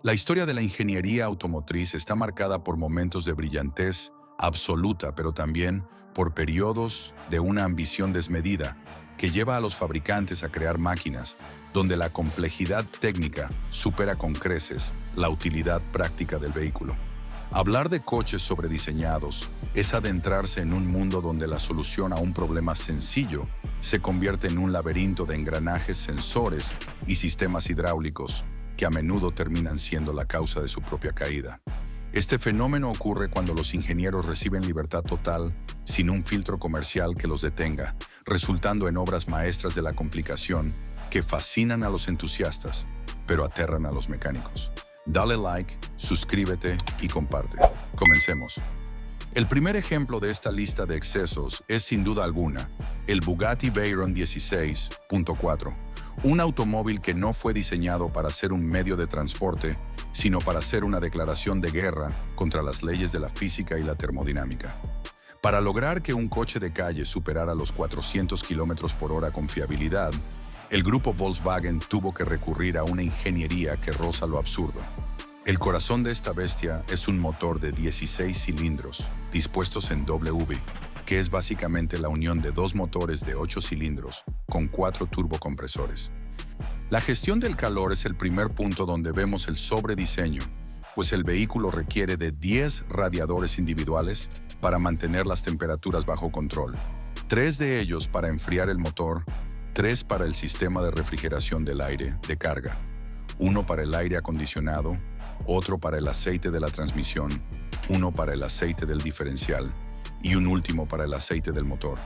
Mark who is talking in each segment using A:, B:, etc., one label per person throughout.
A: La historia de la ingeniería automotriz está marcada por momentos de brillantez absoluta, pero también por periodos de una ambición desmedida que lleva a los fabricantes a crear máquinas donde la complejidad técnica supera con creces la utilidad práctica del vehículo. Hablar de coches sobrediseñados es adentrarse en un mundo donde la solución a un problema sencillo se convierte en un laberinto de engranajes, sensores y sistemas hidráulicos que a menudo terminan siendo la causa de su propia caída. Este fenómeno ocurre cuando los ingenieros reciben libertad total sin un filtro comercial que los detenga, resultando en obras maestras de la complicación que fascinan a los entusiastas, pero aterran a los mecánicos. Dale like, suscríbete y comparte. Comencemos. El primer ejemplo de esta lista de excesos es sin duda alguna el Bugatti Veyron 16.4, un automóvil que no fue diseñado para ser un medio de transporte, sino para ser una declaración de guerra contra las leyes de la física y la termodinámica. Para lograr que un coche de calle superara los 400 km/h con fiabilidad, el grupo Volkswagen tuvo que recurrir a una ingeniería que roza lo absurdo. El corazón de esta bestia es un motor de 16 cilindros, dispuestos en W, que es básicamente la unión de dos motores de 8 cilindros con 4 turbocompresores. La gestión del calor es el primer punto donde vemos el sobrediseño, pues el vehículo requiere de 10 radiadores individuales para mantener las temperaturas bajo control, 3 de ellos para enfriar el motor, 3 para el sistema de refrigeración del aire de carga, 1 para el aire acondicionado, otro para el aceite de la transmisión, 1 para el aceite del diferencial y un último para el aceite del motor.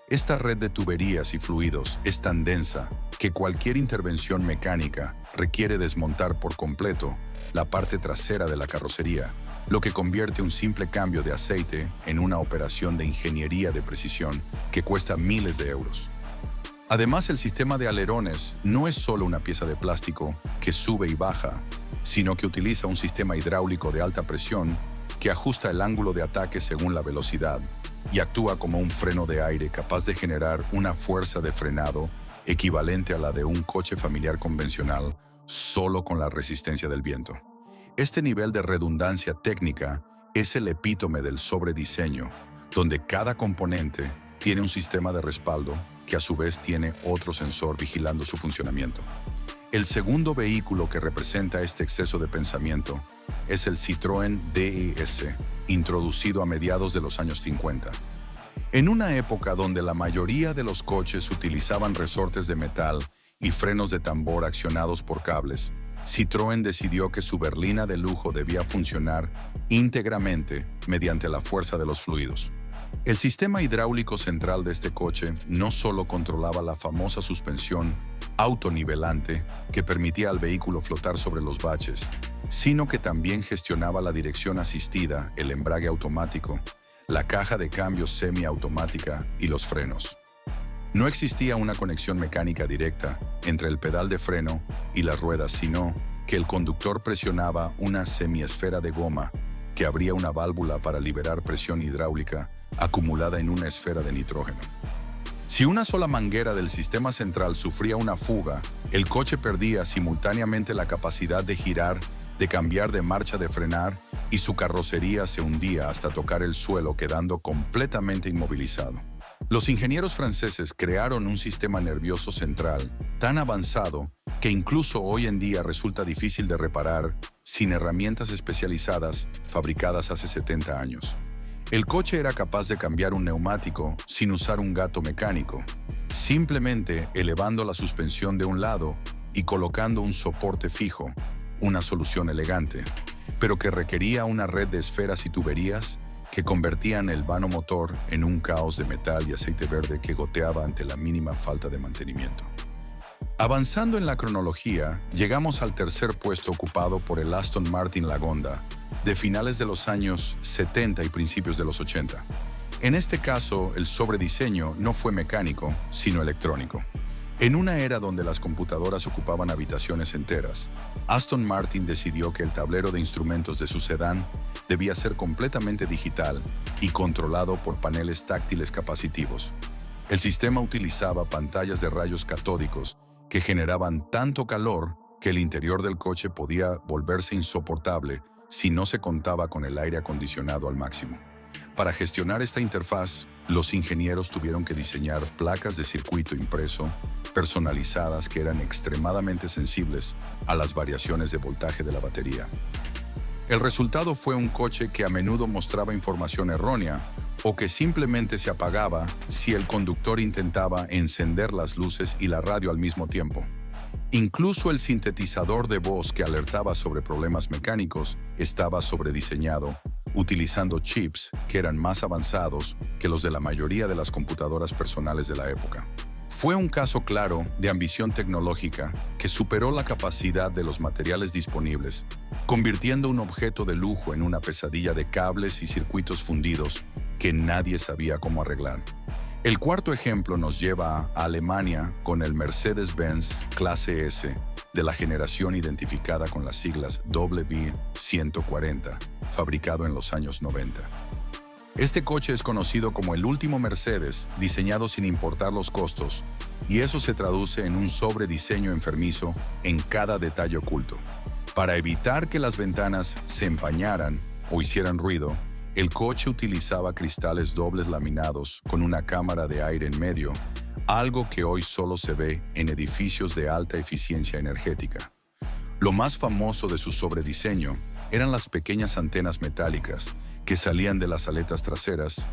A: Esta red de tuberías y fluidos es tan densa que cualquier intervención mecánica requiere desmontar por completo la parte trasera de la carrocería, lo que convierte un simple cambio de aceite en una operación de ingeniería de precisión que cuesta miles de euros. Además, el sistema de alerones no es solo una pieza de plástico que sube y baja, sino que utiliza un sistema hidráulico de alta presión que ajusta el ángulo de ataque según la velocidad y actúa como un freno de aire capaz de generar una fuerza de frenado equivalente a la de un coche familiar convencional solo con la resistencia del viento. Este nivel de redundancia técnica es el epítome del sobrediseño, donde cada componente tiene un sistema de respaldo que a su vez tiene otro sensor vigilando su funcionamiento. El segundo vehículo que representa este exceso de pensamiento es el Citroën DS, introducido a mediados de los años 50. En una época donde la mayoría de los coches utilizaban resortes de metal y frenos de tambor accionados por cables, Citroën decidió que su berlina de lujo debía funcionar íntegramente mediante la fuerza de los fluidos. El sistema hidráulico central de este coche no solo controlaba la famosa suspensión autonivelante que permitía al vehículo flotar sobre los baches, sino que también gestionaba la dirección asistida, el embrague automático, la caja de cambios semiautomática y los frenos. No existía una conexión mecánica directa entre el pedal de freno y las ruedas, sino que el conductor presionaba una semiesfera de goma que abría una válvula para liberar presión hidráulica acumulada en una esfera de nitrógeno. Si una sola manguera del sistema central sufría una fuga, el coche perdía simultáneamente la capacidad de girar, de cambiar de marcha, de frenar, y su carrocería se hundía hasta tocar el suelo, quedando completamente inmovilizado. Los ingenieros franceses crearon un sistema nervioso central tan avanzado que incluso hoy en día resulta difícil de reparar sin herramientas especializadas fabricadas hace 70 años. El coche era capaz de cambiar un neumático sin usar un gato mecánico, simplemente elevando la suspensión de un lado y colocando un soporte fijo, una solución elegante, pero que requería una red de esferas y tuberías que convertían el vano motor en un caos de metal y aceite verde que goteaba ante la mínima falta de mantenimiento. Avanzando en la cronología, llegamos al tercer puesto ocupado por el Aston Martin Lagonda, de finales de los años 70 y principios de los 80. En este caso, el sobrediseño no fue mecánico, sino electrónico. En una era donde las computadoras ocupaban habitaciones enteras, Aston Martin decidió que el tablero de instrumentos de su sedán debía ser completamente digital y controlado por paneles táctiles capacitivos. El sistema utilizaba pantallas de rayos catódicos que generaban tanto calor que el interior del coche podía volverse insoportable si no se contaba con el aire acondicionado al máximo. Para gestionar esta interfaz, los ingenieros tuvieron que diseñar placas de circuito impreso personalizadas que eran extremadamente sensibles a las variaciones de voltaje de la batería. El resultado fue un coche que a menudo mostraba información errónea o que simplemente se apagaba si el conductor intentaba encender las luces y la radio al mismo tiempo. Incluso el sintetizador de voz que alertaba sobre problemas mecánicos estaba sobrediseñado, utilizando chips que eran más avanzados que los de la mayoría de las computadoras personales de la época. Fue un caso claro de ambición tecnológica que superó la capacidad de los materiales disponibles, convirtiendo un objeto de lujo en una pesadilla de cables y circuitos fundidos que nadie sabía cómo arreglar. El cuarto ejemplo nos lleva a Alemania con el Mercedes-Benz Clase S de la generación identificada con las siglas WB140, fabricado en los años 90. Este coche es conocido como el último Mercedes, diseñado sin importar los costos, y eso se traduce en un sobrediseño enfermizo en cada detalle oculto. Para evitar que las ventanas se empañaran o hicieran ruido, el coche utilizaba cristales dobles laminados con una cámara de aire en medio, algo que hoy solo se ve en edificios de alta eficiencia energética. Lo más famoso de su sobrediseño eran las pequeñas antenas metálicas que salían de las aletas traseras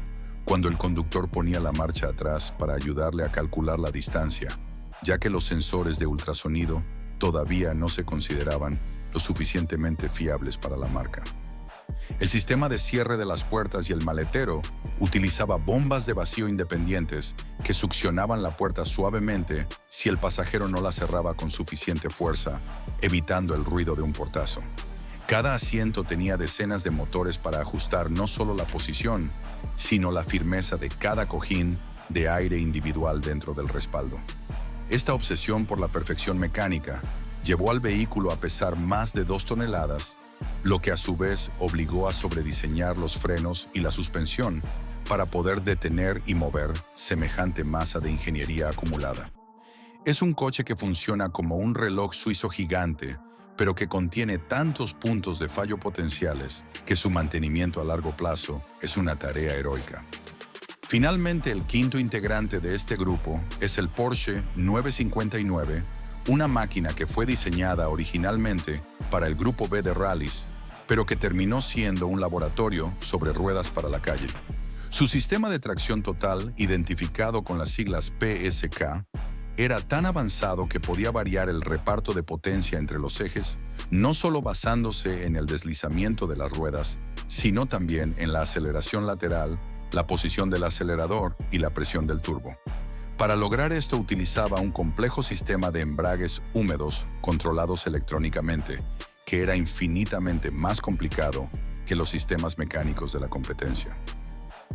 A: cuando el conductor ponía la marcha atrás para ayudarle a calcular la distancia, ya que los sensores de ultrasonido todavía no se consideraban lo suficientemente fiables para la marca. El sistema de cierre de las puertas y el maletero utilizaba bombas de vacío independientes que succionaban la puerta suavemente si el pasajero no la cerraba con suficiente fuerza, evitando el ruido de un portazo. Cada asiento tenía decenas de motores para ajustar no solo la posición, sino la firmeza de cada cojín de aire individual dentro del respaldo. Esta obsesión por la perfección mecánica llevó al vehículo a pesar más de 2 toneladas, lo que a su vez obligó a sobrediseñar los frenos y la suspensión para poder detener y mover semejante masa de ingeniería acumulada. Es un coche que funciona como un reloj suizo gigante, pero que contiene tantos puntos de fallo potenciales que su mantenimiento a largo plazo es una tarea heroica. Finalmente, el quinto integrante de este grupo es el Porsche 959, una máquina que fue diseñada originalmente para el Grupo B de rallies, pero que terminó siendo un laboratorio sobre ruedas para la calle. Su sistema de tracción total, identificado con las siglas PSK, era tan avanzado que podía variar el reparto de potencia entre los ejes, no solo basándose en el deslizamiento de las ruedas, sino también en la aceleración lateral, la posición del acelerador y la presión del turbo. Para lograr esto utilizaba un complejo sistema de embragues húmedos controlados electrónicamente, que era infinitamente más complicado que los sistemas mecánicos de la competencia.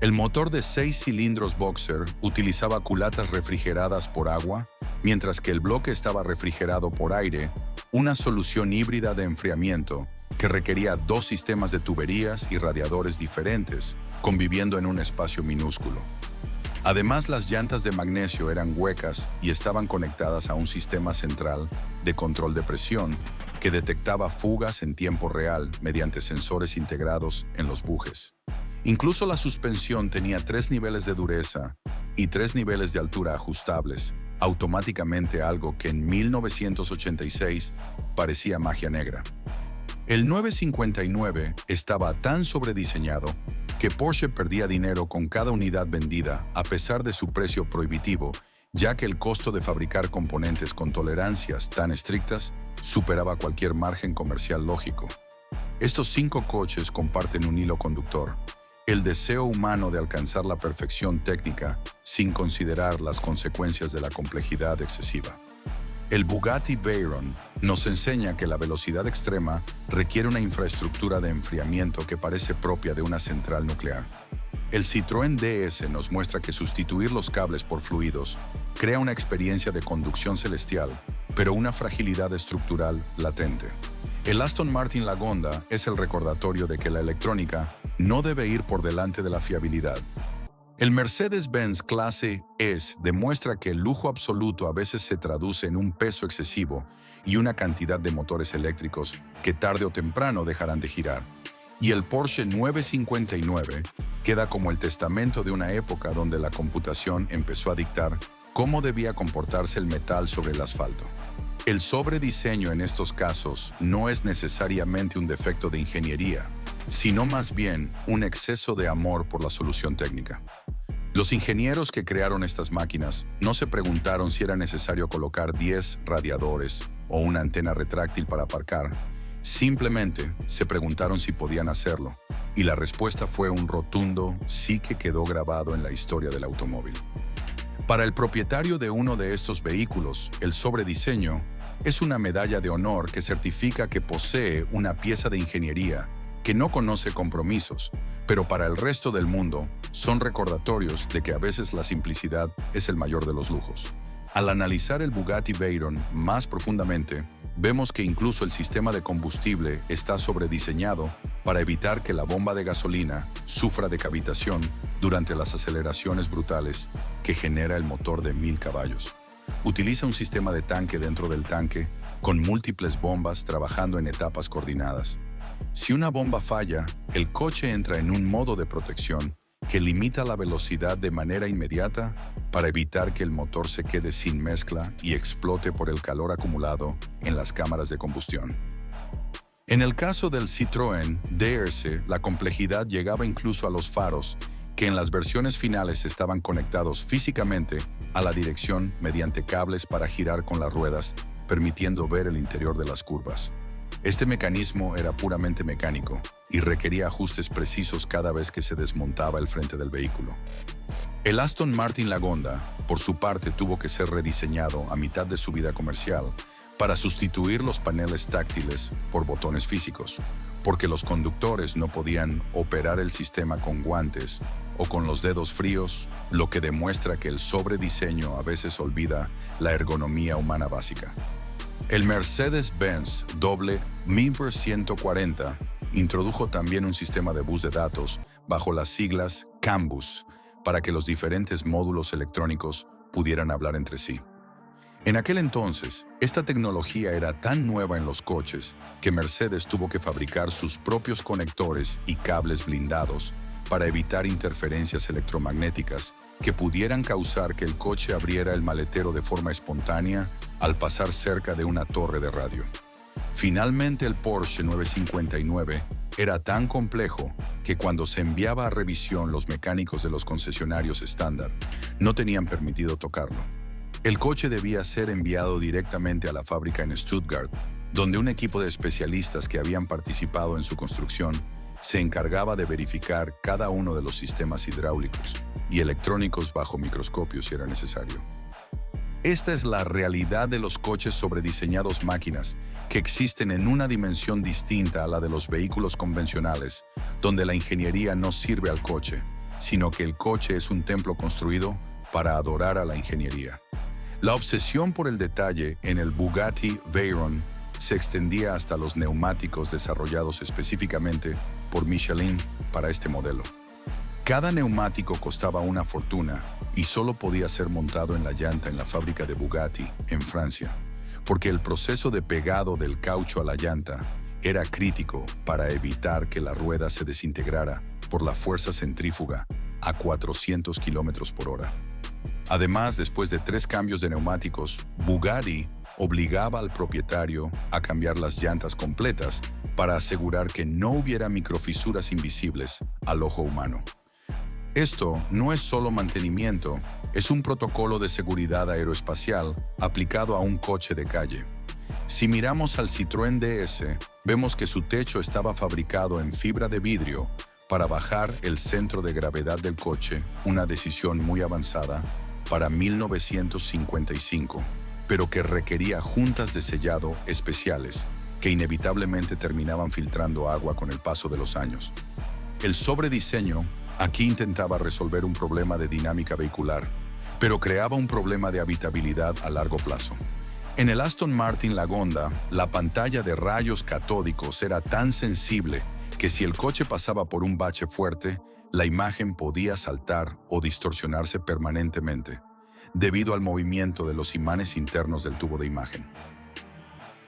A: El motor de 6 cilindros Boxer utilizaba culatas refrigeradas por agua, mientras que el bloque estaba refrigerado por aire, una solución híbrida de enfriamiento que requería 2 sistemas de tuberías y radiadores diferentes, conviviendo en un espacio minúsculo. Además, las llantas de magnesio eran huecas y estaban conectadas a un sistema central de control de presión que detectaba fugas en tiempo real mediante sensores integrados en los bujes. Incluso la suspensión tenía 3 niveles de dureza y 3 niveles de altura ajustables, automáticamente, algo que en 1986 parecía magia negra. El 959 estaba tan sobrediseñado que Porsche perdía dinero con cada unidad vendida a pesar de su precio prohibitivo, ya que el costo de fabricar componentes con tolerancias tan estrictas superaba cualquier margen comercial lógico. Estos 5 coches comparten un hilo conductor: el deseo humano de alcanzar la perfección técnica sin considerar las consecuencias de la complejidad excesiva. El Bugatti Veyron nos enseña que la velocidad extrema requiere una infraestructura de enfriamiento que parece propia de una central nuclear. El Citroën DS nos muestra que sustituir los cables por fluidos crea una experiencia de conducción celestial, pero una fragilidad estructural latente. El Aston Martin Lagonda es el recordatorio de que la electrónica no debe ir por delante de la fiabilidad. El Mercedes-Benz Clase S demuestra que el lujo absoluto a veces se traduce en un peso excesivo y una cantidad de motores eléctricos que tarde o temprano dejarán de girar. Y el Porsche 959 queda como el testamento de una época donde la computación empezó a dictar cómo debía comportarse el metal sobre el asfalto. El sobrediseño en estos casos no es necesariamente un defecto de ingeniería, sino más bien un exceso de amor por la solución técnica. Los ingenieros que crearon estas máquinas no se preguntaron si era necesario colocar 10 radiadores o una antena retráctil para aparcar. Simplemente se preguntaron si podían hacerlo, y la respuesta fue un rotundo sí, que quedó grabado en la historia del automóvil. Para el propietario de uno de estos vehículos, el sobrediseño es una medalla de honor que certifica que posee una pieza de ingeniería que no conoce compromisos, pero para el resto del mundo son recordatorios de que a veces la simplicidad es el mayor de los lujos. Al analizar el Bugatti Veyron más profundamente, vemos que incluso el sistema de combustible está sobrediseñado para evitar que la bomba de gasolina sufra de cavitación durante las aceleraciones brutales que genera el motor de 1000 caballos. Utiliza un sistema de tanque dentro del tanque con múltiples bombas trabajando en etapas coordinadas. Si una bomba falla, el coche entra en un modo de protección que limita la velocidad de manera inmediata para evitar que el motor se quede sin mezcla y explote por el calor acumulado en las cámaras de combustión. En el caso del Citroën DS, la complejidad llegaba incluso a los faros, que en las versiones finales estaban conectados físicamente a la dirección mediante cables para girar con las ruedas, permitiendo ver el interior de las curvas. Este mecanismo era puramente mecánico y requería ajustes precisos cada vez que se desmontaba el frente del vehículo. El Aston Martin Lagonda, por su parte, tuvo que ser rediseñado a mitad de su vida comercial para sustituir los paneles táctiles por botones físicos, porque los conductores no podían operar el sistema con guantes o con los dedos fríos, lo que demuestra que el sobrediseño a veces olvida la ergonomía humana básica. El Mercedes-Benz doble MIPR 140 introdujo también un sistema de bus de datos bajo las siglas CAN-bus para que los diferentes módulos electrónicos pudieran hablar entre sí. En aquel entonces, esta tecnología era tan nueva en los coches que Mercedes tuvo que fabricar sus propios conectores y cables blindados para evitar interferencias electromagnéticas que pudieran causar que el coche abriera el maletero de forma espontánea al pasar cerca de una torre de radio. Finalmente, el Porsche 959 era tan complejo que cuando se enviaba a revisión, los mecánicos de los concesionarios estándar no tenían permitido tocarlo. El coche debía ser enviado directamente a la fábrica en Stuttgart, donde un equipo de especialistas que habían participado en su construcción se encargaba de verificar cada uno de los sistemas hidráulicos y electrónicos bajo microscopio si era necesario. Esta es la realidad de los coches sobrediseñados, máquinas que existen en una dimensión distinta a la de los vehículos convencionales, donde la ingeniería no sirve al coche, sino que el coche es un templo construido para adorar a la ingeniería. La obsesión por el detalle en el Bugatti Veyron se extendía hasta los neumáticos desarrollados específicamente por Michelin para este modelo. Cada neumático costaba una fortuna y solo podía ser montado en la llanta en la fábrica de Bugatti, en Francia, porque el proceso de pegado del caucho a la llanta era crítico para evitar que la rueda se desintegrara por la fuerza centrífuga a 400 km/h. Además, después de 3 cambios de neumáticos, Bugatti obligaba al propietario a cambiar las llantas completas para asegurar que no hubiera microfisuras invisibles al ojo humano. Esto no es solo mantenimiento, es un protocolo de seguridad aeroespacial aplicado a un coche de calle. Si miramos al Citroën DS, vemos que su techo estaba fabricado en fibra de vidrio para bajar el centro de gravedad del coche, una decisión muy avanzada para 1955, pero que requería juntas de sellado especiales que inevitablemente terminaban filtrando agua con el paso de los años. El sobrediseño aquí intentaba resolver un problema de dinámica vehicular, pero creaba un problema de habitabilidad a largo plazo. En el Aston Martin Lagonda, la pantalla de rayos catódicos era tan sensible que si el coche pasaba por un bache fuerte, la imagen podía saltar o distorsionarse permanentemente, debido al movimiento de los imanes internos del tubo de imagen.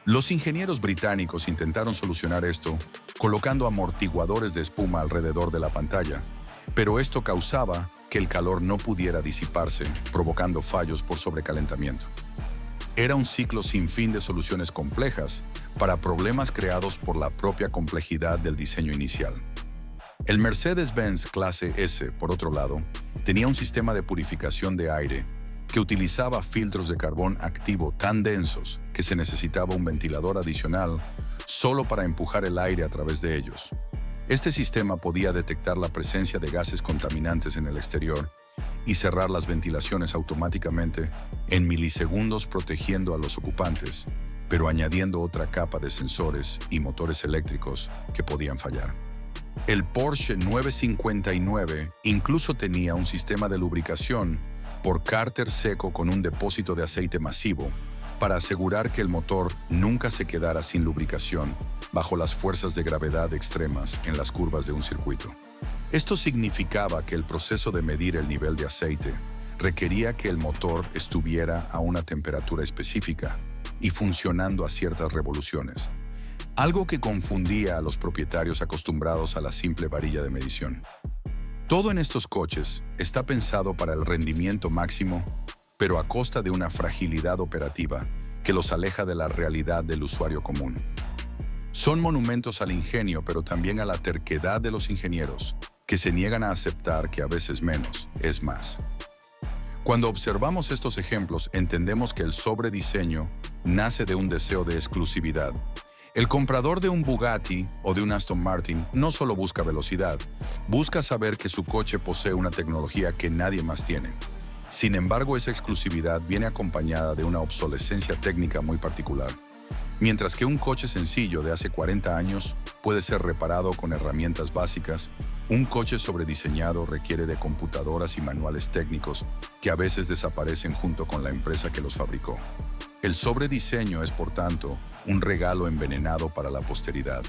A: Los ingenieros británicos intentaron solucionar esto colocando amortiguadores de espuma alrededor de la pantalla, pero esto causaba que el calor no pudiera disiparse, provocando fallos por sobrecalentamiento. Era un ciclo sin fin de soluciones complejas para problemas creados por la propia complejidad del diseño inicial. El Mercedes-Benz Clase S, por otro lado, tenía un sistema de purificación de aire que utilizaba filtros de carbón activo tan densos que se necesitaba un ventilador adicional solo para empujar el aire a través de ellos. Este sistema podía detectar la presencia de gases contaminantes en el exterior y cerrar las ventilaciones automáticamente en milisegundos, protegiendo a los ocupantes, pero añadiendo otra capa de sensores y motores eléctricos que podían fallar. El Porsche 959 incluso tenía un sistema de lubricación por cárter seco con un depósito de aceite masivo para asegurar que el motor nunca se quedara sin lubricación bajo las fuerzas de gravedad extremas en las curvas de un circuito. Esto significaba que el proceso de medir el nivel de aceite requería que el motor estuviera a una temperatura específica y funcionando a ciertas revoluciones, algo que confundía a los propietarios acostumbrados a la simple varilla de medición. Todo en estos coches está pensado para el rendimiento máximo, pero a costa de una fragilidad operativa que los aleja de la realidad del usuario común. Son monumentos al ingenio, pero también a la terquedad de los ingenieros, que se niegan a aceptar que a veces menos es más. Cuando observamos estos ejemplos, entendemos que el sobrediseño nace de un deseo de exclusividad. El comprador de un Bugatti o de un Aston Martin no solo busca velocidad, busca saber que su coche posee una tecnología que nadie más tiene. Sin embargo, esa exclusividad viene acompañada de una obsolescencia técnica muy particular. Mientras que un coche sencillo de hace 40 años puede ser reparado con herramientas básicas, un coche sobrediseñado requiere de computadoras y manuales técnicos que a veces desaparecen junto con la empresa que los fabricó. El sobrediseño es, por tanto, un regalo envenenado para la posteridad.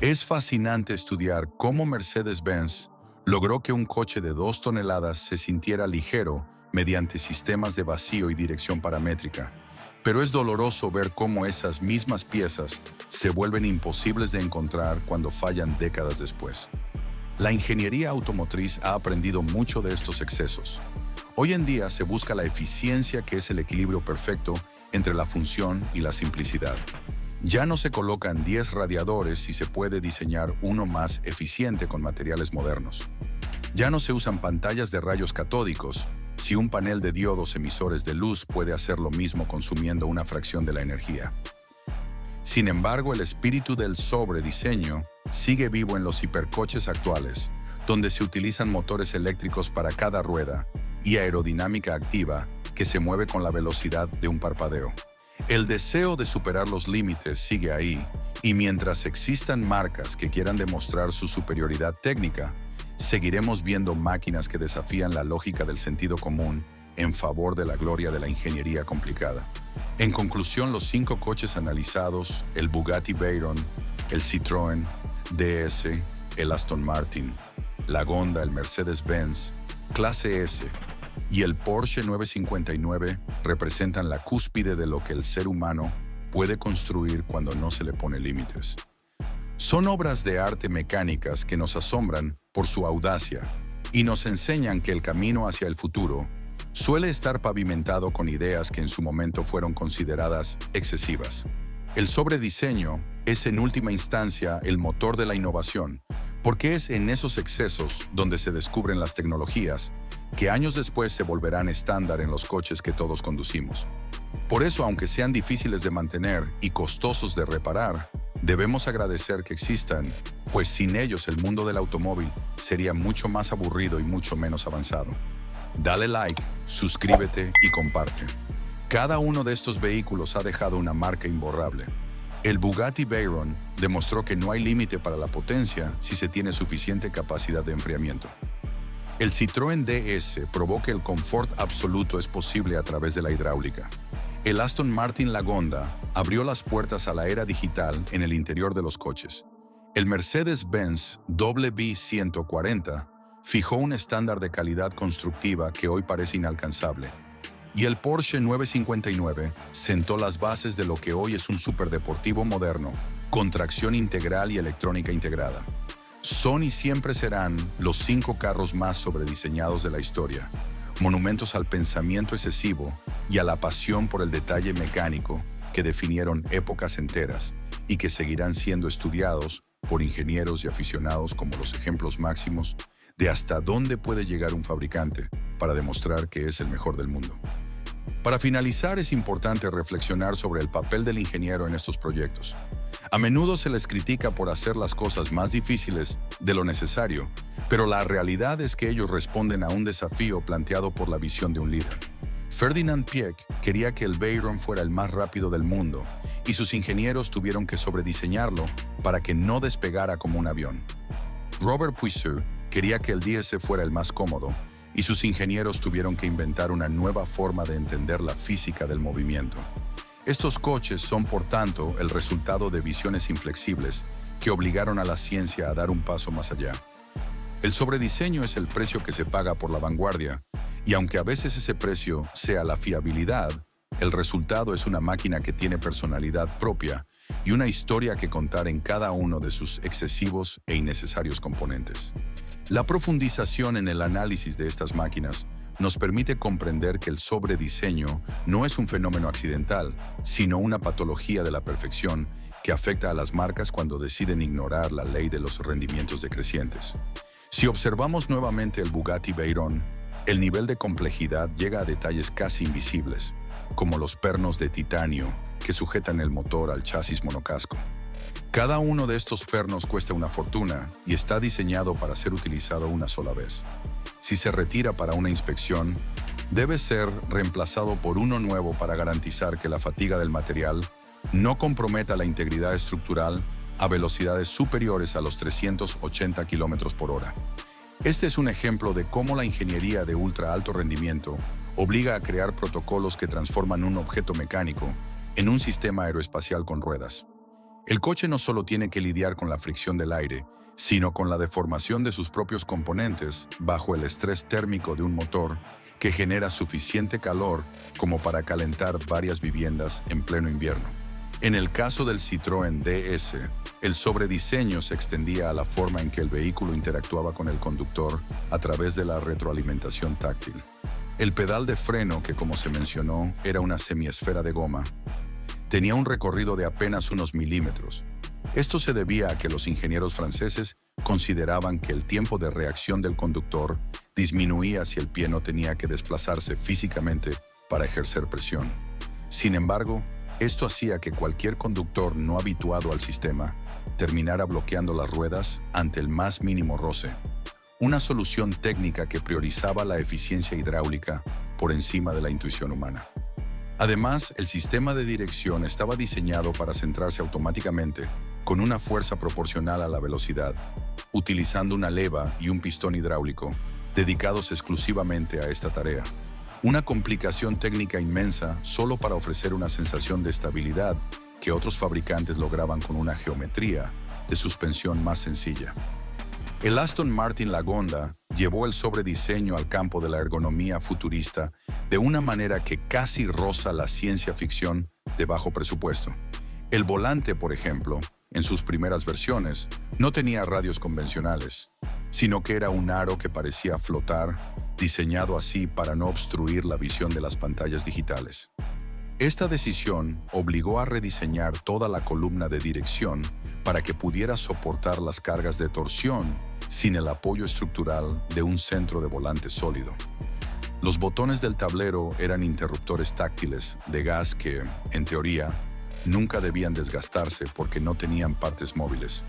A: Es fascinante estudiar cómo Mercedes-Benz logró que un coche de 2 toneladas se sintiera ligero mediante sistemas de vacío y dirección paramétrica, pero es doloroso ver cómo esas mismas piezas se vuelven imposibles de encontrar cuando fallan décadas después. La ingeniería automotriz ha aprendido mucho de estos excesos. Hoy en día se busca la eficiencia, que es el equilibrio perfecto entre la función y la simplicidad. Ya no se colocan 10 radiadores y se puede diseñar uno más eficiente con materiales modernos. Ya no se usan pantallas de rayos catódicos si un panel de diodos emisores de luz puede hacer lo mismo consumiendo una fracción de la energía. Sin embargo, el espíritu del sobrediseño sigue vivo en los hipercoches actuales, donde se utilizan motores eléctricos para cada rueda y aerodinámica activa que se mueve con la velocidad de un parpadeo. El deseo de superar los límites sigue ahí, y mientras existan marcas que quieran demostrar su superioridad técnica, seguiremos viendo máquinas que desafían la lógica del sentido común en favor de la gloria de la ingeniería complicada. En conclusión, los 5 coches analizados, el Bugatti Veyron, el Citroën DS, el Aston Martin, Lagonda, el Mercedes-Benz Clase S y el Porsche 959 representan la cúspide de lo que el ser humano puede construir cuando no se le pone límites. Son obras de arte mecánicas que nos asombran por su audacia y nos enseñan que el camino hacia el futuro suele estar pavimentado con ideas que en su momento fueron consideradas excesivas. El sobrediseño es en última instancia el motor de la innovación, porque es en esos excesos donde se descubren las tecnologías que años después se volverán estándar en los coches que todos conducimos. Por eso, aunque sean difíciles de mantener y costosos de reparar, debemos agradecer que existan, pues sin ellos el mundo del automóvil sería mucho más aburrido y mucho menos avanzado. Dale like, suscríbete y comparte. Cada uno de estos vehículos ha dejado una marca imborrable. El Bugatti Veyron demostró que no hay límite para la potencia si se tiene suficiente capacidad de enfriamiento. El Citroën DS probó que el confort absoluto es posible a través de la hidráulica. El Aston Martin Lagonda abrió las puertas a la era digital en el interior de los coches. El Mercedes-Benz WB140 fijó un estándar de calidad constructiva que hoy parece inalcanzable. Y el Porsche 959 sentó las bases de lo que hoy es un superdeportivo moderno, con tracción integral y electrónica integrada. Son y siempre serán los 5 carros más sobrediseñados de la historia, monumentos al pensamiento excesivo y a la pasión por el detalle mecánico que definieron épocas enteras y que seguirán siendo estudiados por ingenieros y aficionados como los ejemplos máximos de hasta dónde puede llegar un fabricante para demostrar que es el mejor del mundo. Para finalizar, es importante reflexionar sobre el papel del ingeniero en estos proyectos. A menudo se les critica por hacer las cosas más difíciles de lo necesario, pero la realidad es que ellos responden a un desafío planteado por la visión de un líder. Ferdinand Piëch quería que el Veyron fuera el más rápido del mundo, y sus ingenieros tuvieron que sobrediseñarlo para que no despegara como un avión. Robert Puiseux quería que el DS fuera el más cómodo, y sus ingenieros tuvieron que inventar una nueva forma de entender la física del movimiento. Estos coches son, por tanto, el resultado de visiones inflexibles que obligaron a la ciencia a dar un paso más allá. El sobrediseño es el precio que se paga por la vanguardia, y aunque a veces ese precio sea la fiabilidad, el resultado es una máquina que tiene personalidad propia y una historia que contar en cada uno de sus excesivos e innecesarios componentes. La profundización en el análisis de estas máquinas nos permite comprender que el sobrediseño no es un fenómeno accidental, sino una patología de la perfección que afecta a las marcas cuando deciden ignorar la ley de los rendimientos decrecientes. Si observamos nuevamente el Bugatti Veyron, el nivel de complejidad llega a detalles casi invisibles, como los pernos de titanio que sujetan el motor al chasis monocasco. Cada uno de estos pernos cuesta una fortuna y está diseñado para ser utilizado una sola vez. Si se retira para una inspección, debe ser reemplazado por uno nuevo para garantizar que la fatiga del material no comprometa la integridad estructural a velocidades superiores a los 380 km por hora. Este es un ejemplo de cómo la ingeniería de ultra alto rendimiento obliga a crear protocolos que transforman un objeto mecánico en un sistema aeroespacial con ruedas. El coche no solo tiene que lidiar con la fricción del aire, sino con la deformación de sus propios componentes bajo el estrés térmico de un motor que genera suficiente calor como para calentar varias viviendas en pleno invierno. En el caso del Citroën DS, el sobrediseño se extendía a la forma en que el vehículo interactuaba con el conductor a través de la retroalimentación táctil. El pedal de freno, que como se mencionó, era una semiesfera de goma, tenía un recorrido de apenas unos milímetros. Esto se debía a que los ingenieros franceses consideraban que el tiempo de reacción del conductor disminuía si el pie no tenía que desplazarse físicamente para ejercer presión. Sin embargo, esto hacía que cualquier conductor no habituado al sistema terminara bloqueando las ruedas ante el más mínimo roce. Una solución técnica que priorizaba la eficiencia hidráulica por encima de la intuición humana. Además, el sistema de dirección estaba diseñado para centrarse automáticamente con una fuerza proporcional a la velocidad, utilizando una leva y un pistón hidráulico dedicados exclusivamente a esta tarea. Una complicación técnica inmensa solo para ofrecer una sensación de estabilidad que otros fabricantes lograban con una geometría de suspensión más sencilla. El Aston Martin Lagonda llevó el sobrediseño al campo de la ergonomía futurista de una manera que casi roza la ciencia ficción de bajo presupuesto. El volante, por ejemplo, en sus primeras versiones, no tenía radios convencionales, sino que era un aro que parecía flotar, diseñado así para no obstruir la visión de las pantallas digitales. Esta decisión obligó a rediseñar toda la columna de dirección para que pudiera soportar las cargas de torsión sin el apoyo estructural de un centro de volante sólido. Los botones del tablero eran interruptores táctiles de gas que, en teoría, nunca debían desgastarse porque no tenían partes móviles.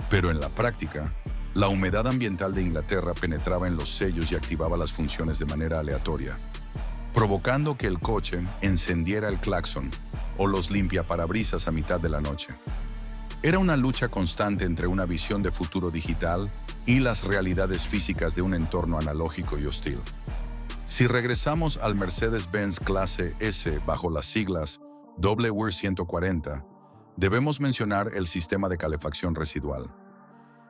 A: Pero en la práctica, la humedad ambiental de Inglaterra penetraba en los sellos y activaba las funciones de manera aleatoria, provocando que el coche encendiera el claxon o los limpiaparabrisas a mitad de la noche. Era una lucha constante entre una visión de futuro digital y las realidades físicas de un entorno analógico y hostil. Si regresamos al Mercedes-Benz Clase S bajo las siglas WR140, debemos mencionar el sistema de calefacción residual.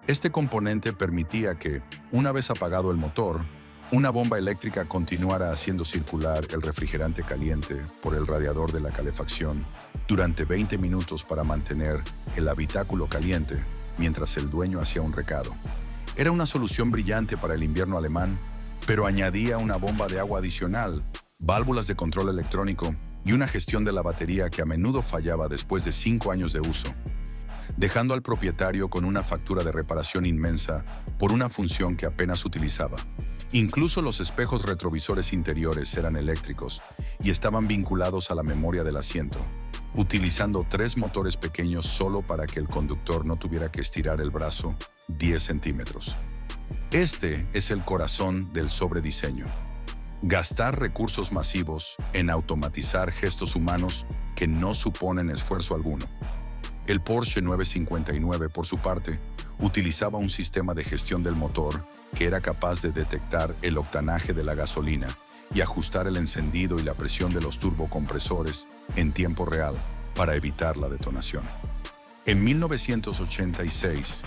A: Este componente permitía que, una vez apagado el motor, una bomba eléctrica continuara haciendo circular el refrigerante caliente por el radiador de la calefacción durante 20 minutos para mantener el habitáculo caliente mientras el dueño hacía un recado. Era una solución brillante para el invierno alemán, pero añadía una bomba de agua adicional, válvulas de control electrónico y una gestión de la batería que a menudo fallaba después de 5 años de uso, dejando al propietario con una factura de reparación inmensa por una función que apenas utilizaba. Incluso los espejos retrovisores interiores eran eléctricos y estaban vinculados a la memoria del asiento, utilizando 3 motores pequeños solo para que el conductor no tuviera que estirar el brazo 10 centímetros. Este es el corazón del sobrediseño. Gastar recursos masivos en automatizar gestos humanos que no suponen esfuerzo alguno. El Porsche 959, por su parte, utilizaba un sistema de gestión del motor que era capaz de detectar el octanaje de la gasolina y ajustar el encendido y la presión de los turbocompresores en tiempo real para evitar la detonación. En 1986,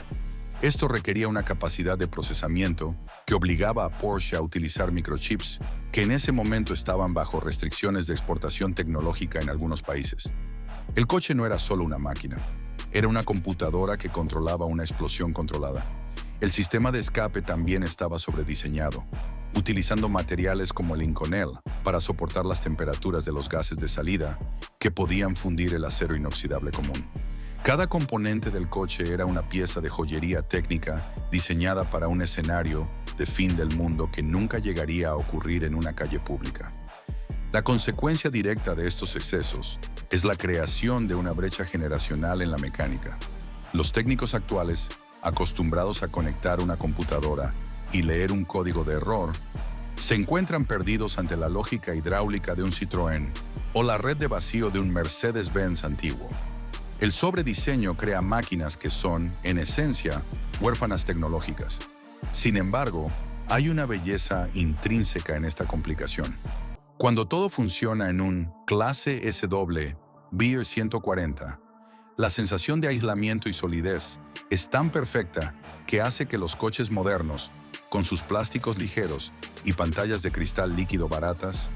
A: esto requería una capacidad de procesamiento que obligaba a Porsche a utilizar microchips que en ese momento estaban bajo restricciones de exportación tecnológica en algunos países. El coche no era solo una máquina, era una computadora que controlaba una explosión controlada. El sistema de escape también estaba sobrediseñado, utilizando materiales como el Inconel para soportar las temperaturas de los gases de salida que podían fundir el acero inoxidable común. Cada componente del coche era una pieza de joyería técnica diseñada para un escenario de fin del mundo que nunca llegaría a ocurrir en una calle pública. La consecuencia directa de estos excesos es la creación de una brecha generacional en la mecánica. Los técnicos actuales, acostumbrados a conectar una computadora y leer un código de error, se encuentran perdidos ante la lógica hidráulica de un Citroën o la red de vacío de un Mercedes-Benz antiguo. El sobrediseño crea máquinas que son, en esencia, huérfanas tecnológicas. Sin embargo, hay una belleza intrínseca en esta complicación. Cuando todo funciona en un Clase SW Beer 140, la sensación de aislamiento y solidez es tan perfecta que hace que los coches modernos, con sus plásticos ligeros y pantallas de cristal líquido baratas,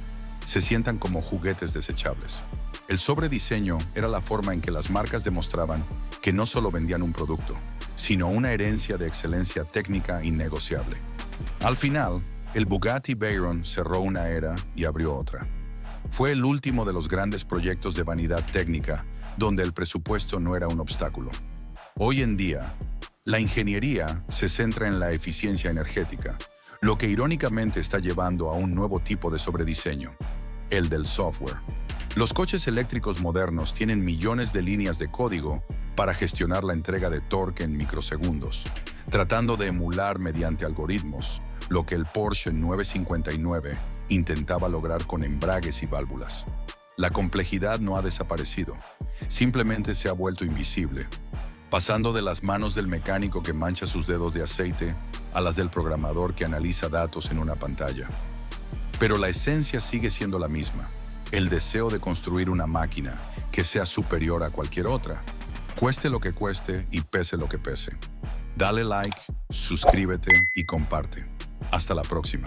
A: se sientan como juguetes desechables. El sobrediseño era la forma en que las marcas demostraban que no solo vendían un producto, sino una herencia de excelencia técnica innegociable. Al final, el Bugatti Veyron cerró una era y abrió otra. Fue el último de los grandes proyectos de vanidad técnica donde el presupuesto no era un obstáculo. Hoy en día, la ingeniería se centra en la eficiencia energética, lo que irónicamente está llevando a un nuevo tipo de sobrediseño, el del software. Los coches eléctricos modernos tienen millones de líneas de código para gestionar la entrega de torque en microsegundos, tratando de emular mediante algoritmos lo que el Porsche 959 intentaba lograr con embragues y válvulas. La complejidad no ha desaparecido, simplemente se ha vuelto invisible, pasando de las manos del mecánico que mancha sus dedos de aceite a las del programador que analiza datos en una pantalla. Pero la esencia sigue siendo la misma, el deseo de construir una máquina que sea superior a cualquier otra, cueste lo que cueste y pese lo que pese. Dale like, suscríbete y comparte. Hasta la próxima.